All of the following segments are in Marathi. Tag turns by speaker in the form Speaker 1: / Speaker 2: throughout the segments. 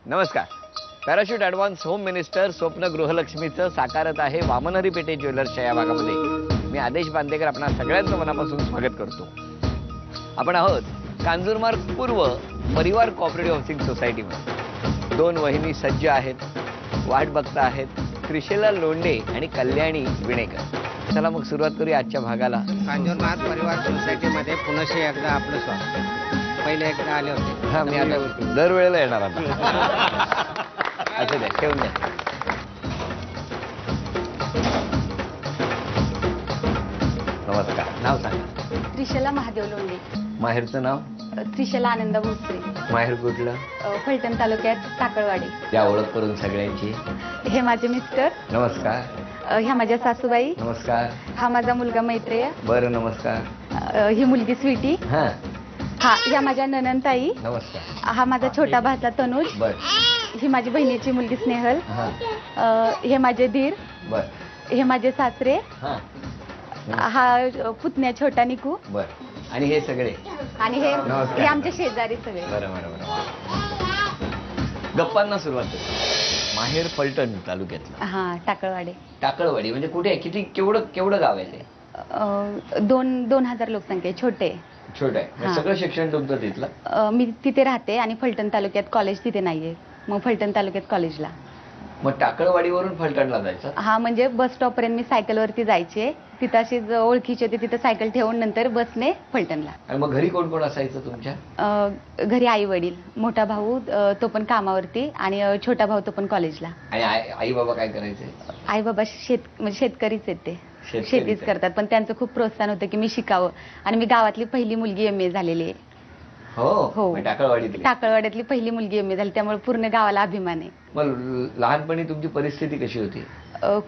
Speaker 1: नमस्कार. पॅराशूट ॲडव्हान्स होम मिनिस्टर स्वप्न गृहलक्ष्मीचं साकारत आहे वामनहरी पेठे ज्वेलर्सच्या या भागामध्ये. मी आदेश बांदेकर आपणा सगळ्यांचं मनापासून स्वागत करतो. आपण आहोत कांजूरमार्ग पूर्व परिवार कोऑपरेटिव्ह हाऊसिंग सोसायटीमध्ये. दोन वहिनी सज्ज आहेत, वाट बघता आहेत, त्रिशला लोंढे आणि कल्याणी विणेकर. चला मग सुरुवात करूया आजच्या भागाला.
Speaker 2: कांजूरमार्ग परिवार सोसायटीमध्ये पुनश्च एकदा आपलं स्वागत. पहिले एकदा आले होते.
Speaker 1: हा, मी आता दरवेळेला येणार आता. अच्छा द्या, ठेवून द्या. नमस्कार. नाव सांगा.
Speaker 3: त्रिशला महादेव लोंढे.
Speaker 1: माहेरचं नाव?
Speaker 3: त्रिशला आनंद भोसले.
Speaker 1: माहेर कुठलं?
Speaker 3: फलटण तालुक्यात टाकळवाडी.
Speaker 1: या ओळख करून सगळ्यांची.
Speaker 3: हे माझे मिस्टर.
Speaker 1: नमस्कार.
Speaker 3: ह्या माझ्या सासूबाई.
Speaker 1: नमस्कार.
Speaker 3: हा माझा मुलगा मैत्रेय.
Speaker 1: बरं, नमस्कार.
Speaker 3: ही मुलगी स्वीटी.
Speaker 1: हा,
Speaker 3: हा ह्या माझ्या ननंदताई.
Speaker 1: नमस्कार.
Speaker 3: हा माझा छोटा भाचा तनुज.
Speaker 1: बर.
Speaker 3: ही माझी बहिणीची मुलगी स्नेहल.
Speaker 1: हा,
Speaker 3: हे माझे धीर.
Speaker 1: बर.
Speaker 3: हे माझे सासरे.
Speaker 1: हा,
Speaker 3: हा पुतण्या छोटा निकू.
Speaker 1: बर. आणि हे सगळे?
Speaker 3: आणि हे
Speaker 1: नमस्कार.
Speaker 3: हे आमचे शेजारी सगळे.
Speaker 1: बरं बरं बरं. गप्पांना सुरुवात करू. माहेर फलटण तालुक्यातलं.
Speaker 3: हा टाकळवाडी.
Speaker 1: टाकळवाडी म्हणजे कुठे आहे? किती केवढं गाव आहे ते?
Speaker 3: 2000 लोकसंख्या आहे, छोटे.
Speaker 1: छोटं आहे. म्हणजे
Speaker 3: हा.
Speaker 1: सगळं शिक्षण तुमचं तिथलं?
Speaker 3: मी तिथे राहते आणि फलटण तालुक्यात कॉलेज तिथे नाहीये, मग फलटण तालुक्यात कॉलेजला.
Speaker 1: मग टाकळवाडीवरून फलटणला जायचं?
Speaker 3: हा, म्हणजे बस स्टॉप पर्यंत मी सायकलवरती जायचे. तिथं अशीच ओळखीचे होते, तिथं सायकल ठेवून नंतर बसने फलटणला.
Speaker 1: आणि मग घरी कोण कोण असायचं तुमच्या?
Speaker 3: घरी आई वडील, मोठा भाऊ तो पण कामावरती आणि छोटा भाऊ तो पण कॉलेजला.
Speaker 1: आणि आई बाबा काय करायचे?
Speaker 3: आई बाबा म्हणजे शेतकरीच आहेत ते.
Speaker 1: शेतकरीच
Speaker 3: शेतीच
Speaker 1: आहे.
Speaker 3: करतात, पण त्यांचं खूप प्रोत्साहन होतं की मी शिकावं. आणि मी गावातली पहिली मुलगी MA झालेली आहे.
Speaker 1: हो
Speaker 3: हो.
Speaker 1: मग टाकळवाडीतली?
Speaker 3: टाकळवाड्यातली पहिली मुलगी MA झाली, त्यामुळे पूर्ण गावाला अभिमान आहे.
Speaker 1: मग लहानपणी तुमची परिस्थिती कशी होती?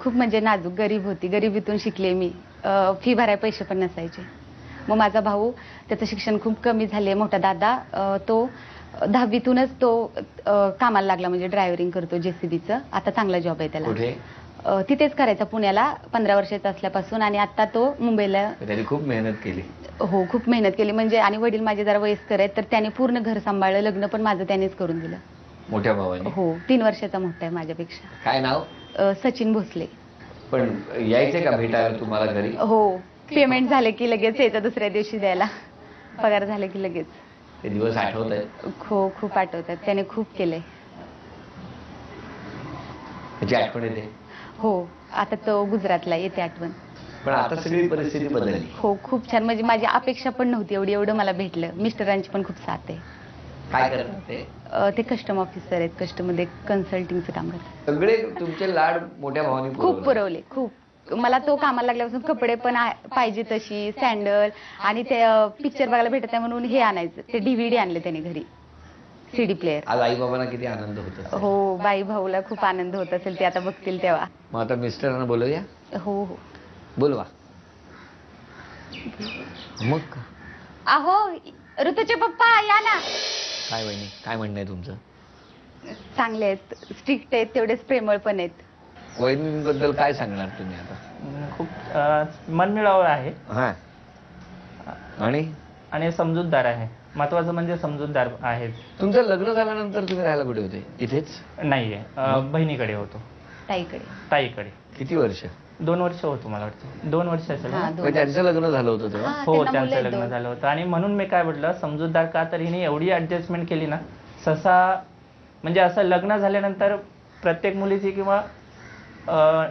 Speaker 3: खूप म्हणजे नाजूक, गरीब होती. गरिबीतून शिकले मी. फी भरायला पैसे पण नसायचे. मग माझा भाऊ, त्याचं शिक्षण खूप कमी झाले. मोठा दादा तो 10वीतूनच तो कामाला लागला, म्हणजे ड्रायव्हरिंग करतो JCBचं. आता चांगला जॉब आहे त्याला.
Speaker 1: कुठे?
Speaker 3: तिथेच करायचा पुण्याला 15 वर्षाचा असल्यापासून. आणि आता तो मुंबईला.
Speaker 1: त्यांनी खूप मेहनत केली.
Speaker 3: हो, खूप मेहनत केली. म्हणजे आणि वडील माझे जरा वयस्कर आहेत, तर त्याने पूर्ण घर सांभाळलं. लग्न पण माझं त्यानेच करून दिलं.
Speaker 1: मोठ्या भावाने?
Speaker 3: हो, 3 वर्षाचा मोठा आहे माझ्यापेक्षा.
Speaker 1: काय नाव?
Speaker 3: सचिन भोसले.
Speaker 1: पण यायचे का भेटायला तुम्हाला घरी?
Speaker 3: हो, पेमेंट झाले की लगेच यायचं दुसऱ्या दिवशी द्यायला. पगार झाले की लगेच.
Speaker 1: ते दिवस आठवत आहेत?
Speaker 3: खूप आठवतात. त्याने खूप केलंय.
Speaker 1: त्याची आठवण येते?
Speaker 3: हो, आता तो गुजरातला, येते आठवण.
Speaker 1: पण आता सगळी परिस्थिती बदलली.
Speaker 3: हो, खूप छान. म्हणजे माझी अपेक्षा पण नव्हती एवढं मला भेटलं. मिस्टरांची पण खूप साथ आहे.
Speaker 1: काय करतात ते?
Speaker 3: ते कस्टम ऑफिसर आहेत. कस्टममध्ये कन्सल्टिंगचं काम करतात.
Speaker 1: सगळे तुमचे लाड मोठ्या भावाने
Speaker 3: खूप पुरवले. खूप. मला तो कामाला लागल्यापासून कपडे पण पाहिजे तशी, सँडल, आणि ते पिक्चर बघायला भेटत आहे म्हणून हे आणायचं. ते DVD आणले त्याने घरी, CD प्लेअर.
Speaker 1: आज आई बाबांना किती आनंद होत असेल?
Speaker 3: हो, बाई भाऊला खूप आनंद होत असेल. ते आता बघतील तेव्हा.
Speaker 1: मग आता मिस्टरांना बोलूया?
Speaker 3: हो हो.
Speaker 1: बोलवा. मग का?
Speaker 3: अहो ऋतूचे पप्पा या ना.
Speaker 1: काय वहिनी, काय म्हणणं आहे तुमचं?
Speaker 3: चांगले आहेत, स्ट्रिक्ट आहेत, तेवढेच प्रेमळ पण आहेत.
Speaker 1: वहिनींबद्दल काय सांगणार तुम्ही आता?
Speaker 4: खूप मनमिळावू आहे.
Speaker 1: हा.
Speaker 4: आणि समजूतदार आहे. महत्वाचं म्हणजे समजूतदार आहे.
Speaker 1: तुमचं लग्न झाल्यानंतर तुम्ही राहायला कुठे होते? इथेच?
Speaker 4: नाहीये, बहिणीकडे होतो. ताईकडे.
Speaker 1: किती वर्ष?
Speaker 4: 2 वर्ष होतो, मला वाटतं 2 वर्ष असेल.
Speaker 3: हा,
Speaker 1: मग त्यांचं लग्न झालं होतं तेव्हा?
Speaker 3: हा,
Speaker 4: हो,
Speaker 3: त्यांना
Speaker 4: त्यांचं
Speaker 3: मुलं
Speaker 4: लग्न
Speaker 3: आहेत
Speaker 4: झालं होतं. आणि म्हणून मी काय म्हटलं, समजूतदार का, तर हिने एवढी ऍडजस्टमेंट केली ना. सहसा म्हणजे असं लग्न झाल्यानंतर प्रत्येक मुलीची किंवा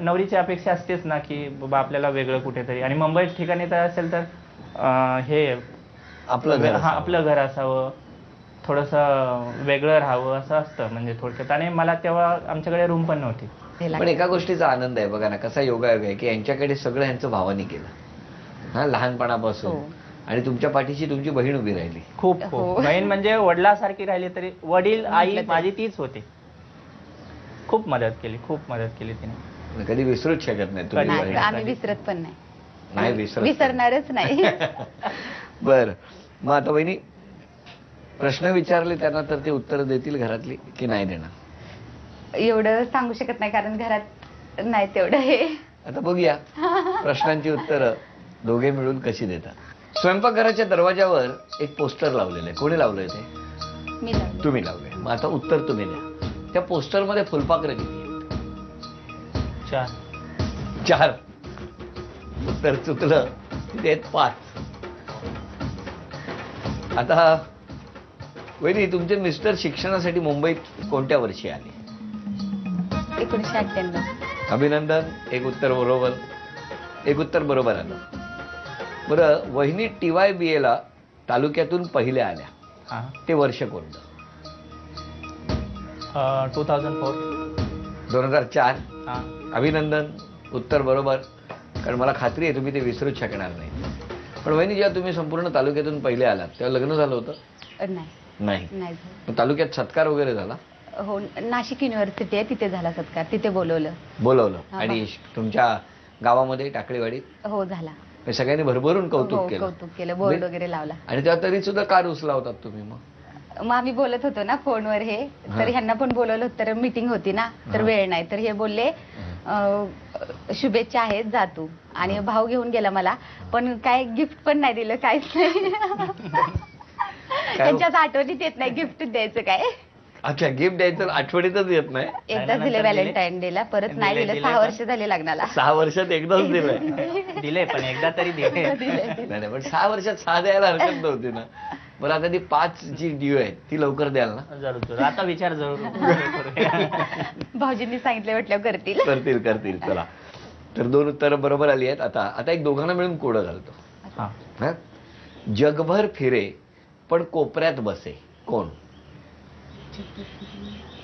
Speaker 4: नवरीची अपेक्षा असतेच ना, की बाबा आपल्याला वेगळं कुठेतरी. आणि मुंबईत ठिकाणी तर असेल तर हे
Speaker 1: आपलं घर?
Speaker 4: हा, आपलं घर असावं, थोडंसं वेगळं राहावं असं असतं म्हणजे थोडक्यात. आणि मला तेव्हा आमच्याकडे रूम पण नव्हती.
Speaker 1: पण एका गोष्टीचा आनंद आहे बघा ना, कसा योगायोग आहे की यांच्याकडे सगळं यांचं भावानी केलं. हा, लहानपणापासून.
Speaker 3: हो.
Speaker 1: आणि तुमच्या पाठीशी तुमची बहीण उभी राहिली.
Speaker 4: खूप
Speaker 3: हो.
Speaker 4: खूप. बहीण म्हणजे वडिलासारखी राहिली तरी. वडील आई
Speaker 3: म्हटलं तरी.
Speaker 4: माझी तीच होती. खूप मदत केली तिने.
Speaker 1: कधी विसरूच शकत नाही तुम्ही
Speaker 3: नाही,
Speaker 1: बहीण.
Speaker 3: आम्ही विसरत पण नाही.
Speaker 1: नाही विसरत.
Speaker 3: विसरणारच नाही.
Speaker 1: बर. मग आता वहिनी, प्रश्न विचारले त्यांना तर ते उत्तर देतील घरातली की नाही देणार?
Speaker 3: एवढं सांगू शकत नाही, कारण घरात नाही तेवढं हे.
Speaker 1: आता बघूया प्रश्नांची उत्तरं दोघे मिळून कशी देतात. स्वयंपाकघराच्या दरवाजावर एक पोस्टर लावलेलं आहे. कोणी लावलंय ते?
Speaker 3: मी लावलं.
Speaker 1: तुम्ही लावलंय. मग आता उत्तर तुम्ही द्या. त्या पोस्टरमध्ये फुलपाखरं किती आहेत?
Speaker 4: 4.
Speaker 1: 4. उत्तर चुकलं. तिथे आहेत 5. आता वहिनी, तुमचे मिस्टर शिक्षणासाठी मुंबईत कोणत्या वर्षी आले?
Speaker 3: 1998.
Speaker 1: अभिनंदन. एक उत्तर बरोबर. एक उत्तर बरोबर आलं. बरं, वहिनी TYBA ला तालुक्यातून पहिले आल्या,
Speaker 4: हां.
Speaker 1: ते वर्ष कोणतं?
Speaker 4: 2004.
Speaker 1: 2004.
Speaker 4: हां.
Speaker 1: अभिनंदन. उत्तर बरोबर. कारण मला खात्री आहे तुम्ही ते विसरूच शकणार नाही. पण वहिनी, जेव्हा तुम्ही संपूर्ण तालुक्यातून पहिले आलात तेव्हा लग्न झालं होतं?
Speaker 3: नाही
Speaker 1: नाही.
Speaker 3: नाही झालं.
Speaker 1: मग तालुक्यात सत्कार वगैरे झाला?
Speaker 3: हो, नाशिक युनिव्हर्सिटी आहे, तिथे झाला सत्कार, तिथे बोलवलं.
Speaker 1: बोलवलं.
Speaker 3: हा,
Speaker 1: आणि तुमच्या गावामध्ये टाकळीवाडीत
Speaker 3: हो झाला.
Speaker 1: सगळ्यांनी भरभरून
Speaker 3: हो,
Speaker 1: कौतुक केलं.
Speaker 3: कौतुक केलं, बोर्ड वगैरे लावला.
Speaker 1: आणि तेव्हा तरी सुद्धा कार उचला होतात तुम्ही? मग
Speaker 3: आम्ही बोलत होतो ना फोनवर हे, तर ह्यांना पण बोलवलं होतं, तर मीटिंग होती ना, तर वेळ नाही, तर हे बोलले शुभेच्छा आहेत, जा तू. आणि भाऊ घेऊन गेला मला, पण काय गिफ्ट पण नाही दिलं, काहीच नाही. त्यांच्याच आठवणीत येत नाही गिफ्ट द्यायचं काय.
Speaker 1: अच्छा, गिफ्ट द्यायचं आठवणीतच येत नाही?
Speaker 3: एकदाच दिले व्हॅलेंटाईन डेला, परत नाही दिलं. 6 वर्ष झाले लग्नाला.
Speaker 1: 6 वर्षात एकदाच दिलंय?
Speaker 4: दिले, पण एकदा तरी दिले.
Speaker 1: नाही, पण 6 वर्षात 6 द्यायला हरकत नव्हती ना. बरं, आता ती 5 जी ड्यू आहे ती लवकर द्याल ना?
Speaker 4: जरूर जरूर. आता विचार जरूर करूया.
Speaker 3: भाऊजींनी सांगितलं म्हटलं करतील.
Speaker 1: करतील करतील. चला, तर 2 उत्तरं बरोबर आली आहेत. आता एक दोघांना मिळून कोडं घालतो.
Speaker 4: हां.
Speaker 1: हा? जगभर फिरे पण कोपऱ्यात बसे, कोण?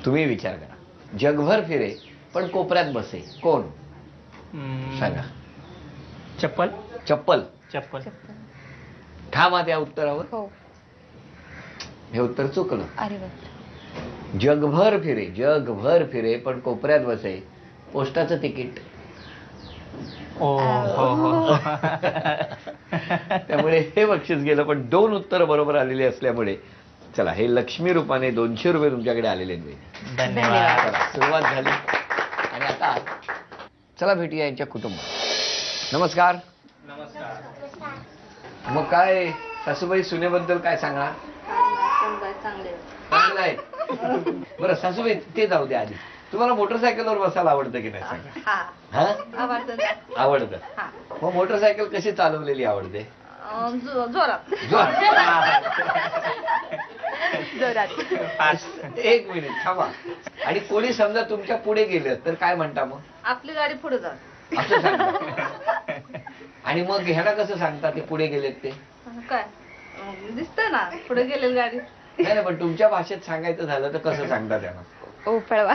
Speaker 1: तुम्ही विचार करा. जगभर फिरे पण कोपऱ्यात बसे, कोण? सांगा.
Speaker 4: चप्पल.
Speaker 1: चप्पल.
Speaker 4: चप्पल.
Speaker 1: ठाम आहात या उत्तरावर?
Speaker 3: हो.
Speaker 1: हे उत्तर चुकलं.
Speaker 3: अरे बाप.
Speaker 1: जगभर फिरे पण कोपऱ्यात बसे, पोस्टाचं तिकीट.
Speaker 4: हो हो हो.
Speaker 1: त्यामुळे हे बक्षीस गेलं. पण 2 उत्तरं बरोबर आलेली असल्यामुळे चला, हे लक्ष्मी रूपाने 200 रुपये तुमच्याकडे आलेले आहेत.
Speaker 4: धन्यवाद.
Speaker 1: चला, सुरुवात झाली. आणि आता चला भेटूया यांच्या कुटुंबात. नमस्कार. मग काय सासूबाई, सुनेबद्दल काय सांगणार? चांगलं आहे. बरं सासूबाई, ते जाऊ द्या आधी. तुम्हाला मोटरसायकलवर बसायला आवडतं की नाही सांगा? हा? आवडतं. मग मोटरसायकल कशी चालवलेली आवडते?
Speaker 3: जोरात.
Speaker 1: एक मिनिट थांबा. आणि कोणी समजा तुमच्या पुढे गेलं तर काय म्हणता मग?
Speaker 5: आपली गाडी पुढे जा.
Speaker 1: असं सांगता. आणि मग ह्याला कसं सांगता ते पुढे गेलेत ते?
Speaker 5: काय दिसतंय ना पुढे गेलेली गाडी.
Speaker 1: नाही, पण तुमच्या भाषेत सांगायचं झालं तर कसं सांगता त्यांना?
Speaker 3: ओ पळवा.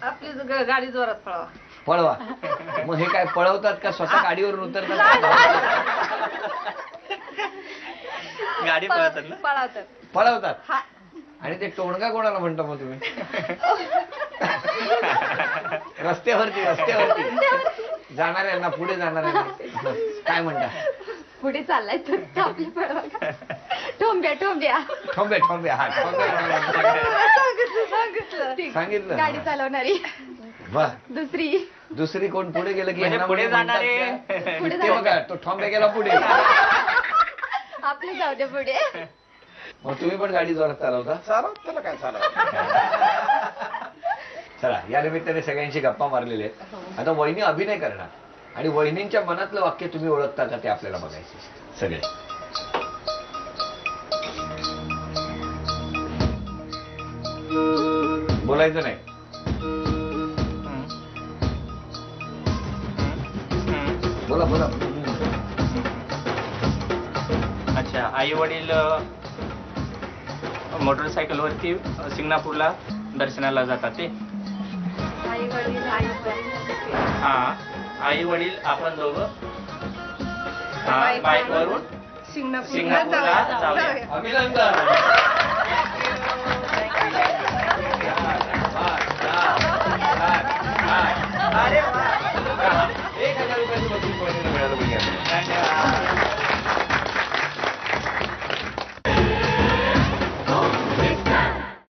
Speaker 5: आपली गाडी जोरात पळवा.
Speaker 1: पळवा. मग हे काय पळवतात का स्वतः गाडीवरून उतरतात?
Speaker 4: गाडी पळतात ना?
Speaker 5: पळवतात.
Speaker 1: पळवतात. आणि ते टोणगा कोणाला म्हणता मग तुम्ही? रस्त्यावरती जाणाऱ्यांना, पुढे जाणाऱ्यांना काय म्हणता?
Speaker 3: पुढे चाललाय तर आपली पळवा. ठोंब्या.
Speaker 1: ठोंब्या. हा, सांगितलं.
Speaker 3: गाडी चालवणारी.
Speaker 1: वा.
Speaker 3: दुसरी
Speaker 1: कोण पुढे गेलं की
Speaker 4: म्हणजे
Speaker 1: ह्यांना
Speaker 4: पुढे
Speaker 1: म्हणतात
Speaker 4: जाणारे.
Speaker 1: का?
Speaker 3: पुढे
Speaker 1: ते बघा, तो ठोंब्या गेला पुढे.
Speaker 3: आपले जाऊ दे पुढे.
Speaker 1: मग तुम्ही पण गाडी जोरात चालवता? त्याला काय चला, या निमित्ताने सगळ्यांशी गप्पा मारलेल्या आहेत. आता वहिनी अभिनय करणार आणि वहिनींच्या मनातलं वाक्य तुम्ही ओळखता का ते आपल्याला बघायचे सगळे. बोलायचं नाही. बोला.
Speaker 4: अच्छा, आई वडील मोटरसायकलवरती सिंगणापूरला दर्शनाला जातात ते. हा, आई वडील आपण दोघं बाईकवरून सिंगणापूरला जाऊया.
Speaker 1: अभिनंदन.